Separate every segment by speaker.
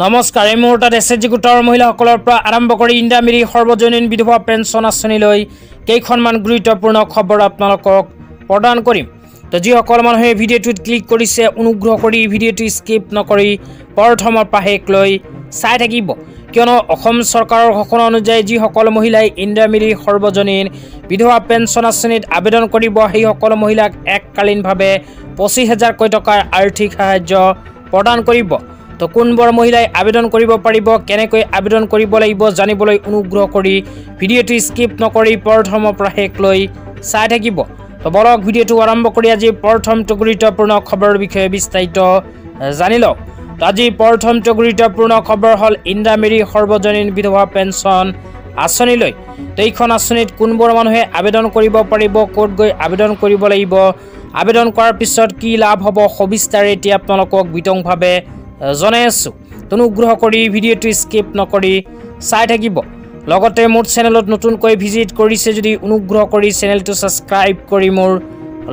Speaker 1: নমস্কাৰ। এই মুহূৰ্তত এছএছজি গোটৰ মহিলাসকলৰ পৰা আৰম্ভ কৰি ইন্দিৰামিৰি সৰ্বজনীন বিধৱা পেঞ্চন আঁচনিলৈ কেইখনমান গুৰুত্বপূৰ্ণ খবৰ আপোনালোকক প্ৰদান কৰিম। তো যিসকল মানুহে ভিডিঅ'টোত ক্লিক কৰিছে অনুগ্ৰহ কৰি ভিডিঅ'টো স্কিপ নকৰি প্ৰথমৰ পৰা শেষলৈ চাই থাকিব, কিয়নো অসম চৰকাৰৰ ঘোষণা অনুযায়ী যিসকল মহিলাই ইন্দিৰামিৰি সৰ্বজনীন বিধৱা পেঞ্চন আঁচনিত আবেদন কৰিব সেইসকল মহিলাক এককালীনভাৱে 25,000 টকাৰ আৰ্থিক সাহায্য প্ৰদান কৰিব। তো কোনবোৰ মহিলাই আবেদন কৰিব পাৰিব, কেনেকৈ আবেদন কৰিব লাগিব জানিবলৈ অনুগ্ৰহ কৰি ভিডিঅ'টো স্কিপ নকৰি প্ৰথমৰ পৰা শেষলৈ চাই থাকিব। তো বলক ভিডিঅ'টো আৰম্ভ কৰি আজি প্ৰথমটো গুৰুত্বপূৰ্ণ খবৰৰ বিষয়ে বিস্তাৰিত জানি লওক। তো আজি প্ৰথমটো গুৰুত্বপূৰ্ণ খবৰ হ'ল ইন্দিৰামিৰি সৰ্বজনীন বিধৱা পেঞ্চন আঁচনিলৈ। তো এইখন আঁচনিত কোনবোৰ মানুহে আবেদন কৰিব পাৰিব, ক'ত গৈ আবেদন কৰিব লাগিব, আবেদন কৰাৰ পিছত কি লাভ হ'ব, সবিস্তাৰে এতিয়া আপোনালোকক বিতংভাৱে জনাই আছোঁ। অনুগ্ৰহ কৰি ভিডিঅ'টো স্কিপ নকৰি চাই থাকিব। লগতে মোৰ চেনেলত নতুনকৈ ভিজিট কৰিছে যদি অনুগ্ৰহ কৰি চেনেলটো ছাবস্ক্ৰাইব কৰি মোৰ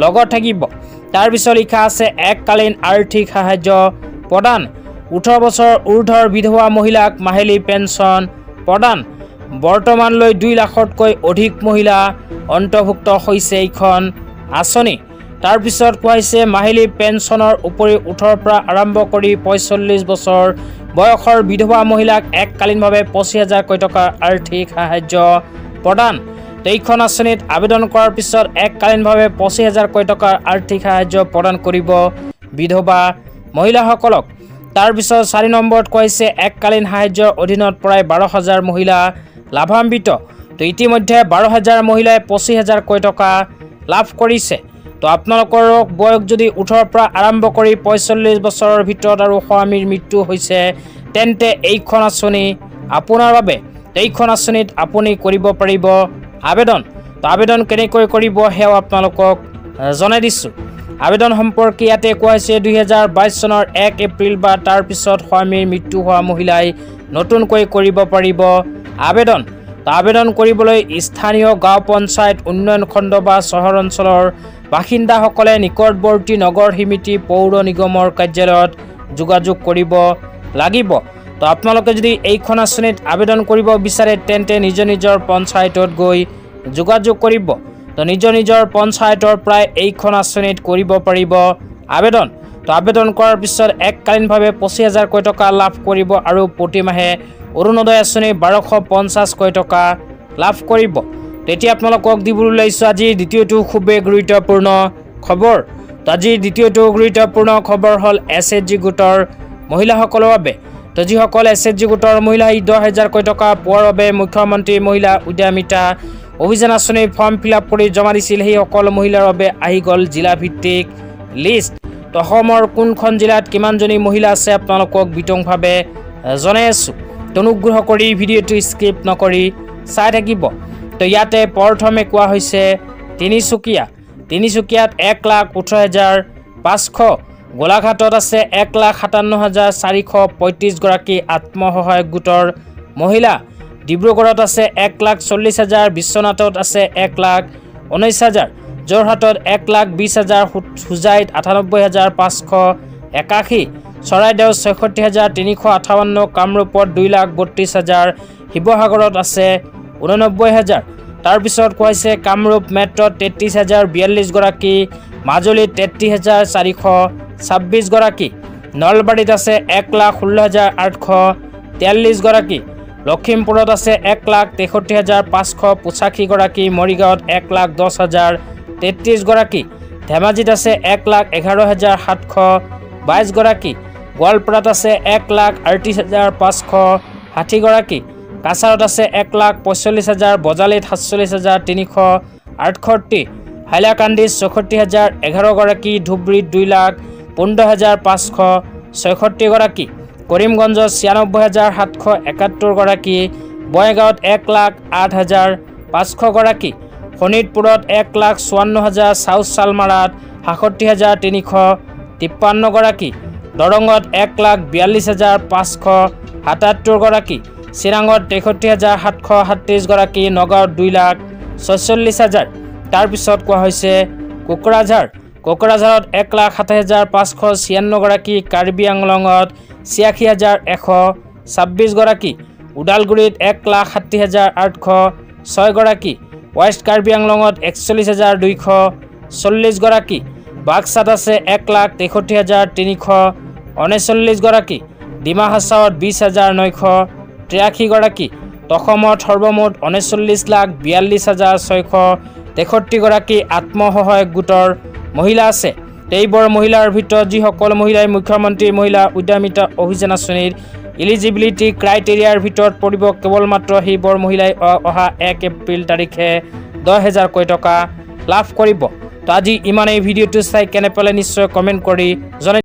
Speaker 1: লগত থাকিব। তাৰপিছত লিখা আছে এককালীন আৰ্থিক সাহায্য প্ৰদান, 18 বছৰ ঊৰ্ধৰ বিধৱা মহিলাক মাহিলী পেঞ্চন প্ৰদান। বৰ্তমানলৈ 2 লাখতকৈ অধিক মহিলা অন্তৰ্ভুক্ত হৈছে এইখন আঁচনি। তাৰপিছত কোৱা হৈছে মাহিলী পেঞ্চনৰ উপৰি 18 পৰা আৰম্ভ কৰি 45 বছৰ বয়সৰ বিধৱা মহিলাক এককালীনভাৱে 25,000 টকাৰ আৰ্থিক সাহায্য প্ৰদান। এইখন আঁচনিত আবেদন কৰাৰ পিছত এককালীনভাৱে 25,000 টকাৰ আৰ্থিক সাহায্য প্ৰদান কৰিব বিধৱা মহিলাসকলক। তাৰপিছত 4 নম্বৰত কোৱা হৈছে এককালীন সাহায্যৰ অধীনত প্ৰায় 12,000 মহিলা লাভান্বিত। তো ইতিমধ্যে 12,000 মহিলাই 25,000 টকা লাভ কৰিছে। তো আপোনালোকৰ বয়স যদি 18 পৰা আৰম্ভ কৰি 45 বছৰৰ ভিতৰত আৰু স্বামীৰ মৃত্যু হৈছে তেন্তে এইখন আঁচনি আপোনাৰ বাবে। এইখন আঁচনিত আপুনি কৰিব পাৰিব আবেদন। তো আবেদন কেনেকৈ কৰিব সেয়াও আপোনালোকক জনাই দিছোঁ। আবেদন সম্পৰ্কে ইয়াতে কোৱা হৈছে 2022 চনৰ 1 এপ্ৰিল বা তাৰপিছত স্বামীৰ মৃত্যু হোৱা মহিলাই নতুনকৈ কৰিব পাৰিব আবেদন। তো আবেদন কৰিবলৈ স্থানীয় গাঁও পঞ্চায়ত, উন্নয়ন খণ্ড বা চহৰ অঞ্চলৰ বাসিন্দাসকলে নিকটৱৰ্তী নগৰ সমিতি, পৌৰ নিগমৰ কাৰ্যালয়ত যোগাযোগ কৰিব লাগিব। তো আপোনালোকে যদি এইখন আঁচনিত আবেদন কৰিব বিচাৰে তেন্তে নিজৰ পঞ্চায়তত গৈ যোগাযোগ কৰিব। তো নিজৰ পঞ্চায়তৰ পৰাই এইখন আঁচনিত কৰিব পাৰিব আবেদন। তো আবেদন কৰাৰ পিছত এককালীনভাৱে 25,000 টকা লাভ কৰিব আৰু প্ৰতিমাহে অৰুণোদয় আঁচনি 1250 টকা লাভ কৰিব। তেতিয়া আপোনালোকক দিবলৈ ওলাইছোঁ আজিৰ দ্বিতীয়টো খুবেই গুৰুত্বপূৰ্ণ খবৰ। তো আজিৰ দ্বিতীয়টো গুৰুত্বপূৰ্ণ খবৰ হ'ল এছএছজি গোটৰ মহিলাসকলৰ বাবে। তো যিসকল এছএছজি গোটৰ মহিলাই 10,000 টকা পোৱাৰ বাবে মুখ্যমন্ত্ৰী মহিলা উদ্যমিতা অভিযান আঁচনিৰ ফৰ্ম ফিল-আপ কৰি জমা দিছিল সেইসকল মহিলাৰ বাবে আহি গ'ল জিলাভিত্তিক লিষ্ট। তো অসমৰ কোনখন জিলাত কিমানজনী মহিলা আছে আপোনালোকক বিতংভাৱে জনাই আছোঁ। তো অনুগ্ৰহ কৰি ভিডিঅ'টো স্কিপ নকৰি চাই থাকিব। তো ইয়াতে প্ৰথমে কোৱা হৈছে তিনিচুকীয়াত 1,18,500, গোলাঘাটত আছে 1,57,435 গৰাকী আত্মসহায়ক গোটৰ মহিলা, ডিব্ৰুগড়ত আছে 1,40,000, বিশ্বনাথত আছে 1,19,000, যোৰহাটত 1,20,000, হোজাইত 98,581, চৰাইদেউত 66,358, কামৰূপত 2,32,000, শিৱসাগৰত আছে 89,000। তাৰপিছত কোৱা হৈছে কামৰূপ মেট্ৰত 33,042 গৰাকী, মাজুলীত 33,426 গৰাকী, নলবাৰীত আছে 1,16,843 গৰাকী, লখিমপুৰত আছে 1,63,585 গৰাকী, মৰিগাঁৱত 1,10,033 গৰাকী, ধেমাজিত আছে 1,11,722 গৰাকী, গোৱালপাৰাত আছে 1,38,560 গৰাকী, কাছাৰত আছে 1,45,000, বজালীত 47,368, হাইলাকান্দিত 64,011 গৰাকী, ধুবুৰীত 2,15,566 গৰাকী, কৰিমগঞ্জত 96,771 গৰাকী, বঙাইগাঁৱত 1,08,500 গৰাকী, শোণিতপুৰত 1,54,000, চাউথ চালমাৰাত 67,353 গৰাকী, দৰঙত 1,42,577 গৰাকী, চিৰাঙত 63,737 গৰাকী, নগাঁৱত 2,46,000। তাৰপিছত কোৱা হৈছে কোকৰাঝাৰত 1,27,596 গৰাকী, কাৰ্বি আংলঙত 86,126 গৰাকী, ওদালগুৰিত 1,60,806 গৰাকী, ৱেষ্ট কাৰ্বি আংলঙত 41,240 গৰাকী, বাক্সাত আছে 1,63,339 গৰাকী, ডিমা হাছাওত 20,983 গৰাকী, অসমত সৰ্বমুঠ 39,42,663 গৰাকী আত্মসহায়ক গোটৰ মহিলা আছে। এইবোৰ মহিলাৰ ভিতৰত যিসকল মহিলাই মুখ্যমন্ত্ৰী মহিলা উদ্যমিতা অভিযান আঁচনিৰ ইলিজিবিলিটি ক্ৰাইটেৰিয়াৰ ভিতৰত পৰিব, কেৱল মাত্ৰ সেইবোৰ মহিলাই অহা 1 এপ্ৰিল তাৰিখে 10,000কৈ টকা লাভ কৰিব। তো আজি ইমানেই, ভিডিঅ'টো চাই কেনে পালে নিশ্চয় কমেণ্ট কৰি জনাই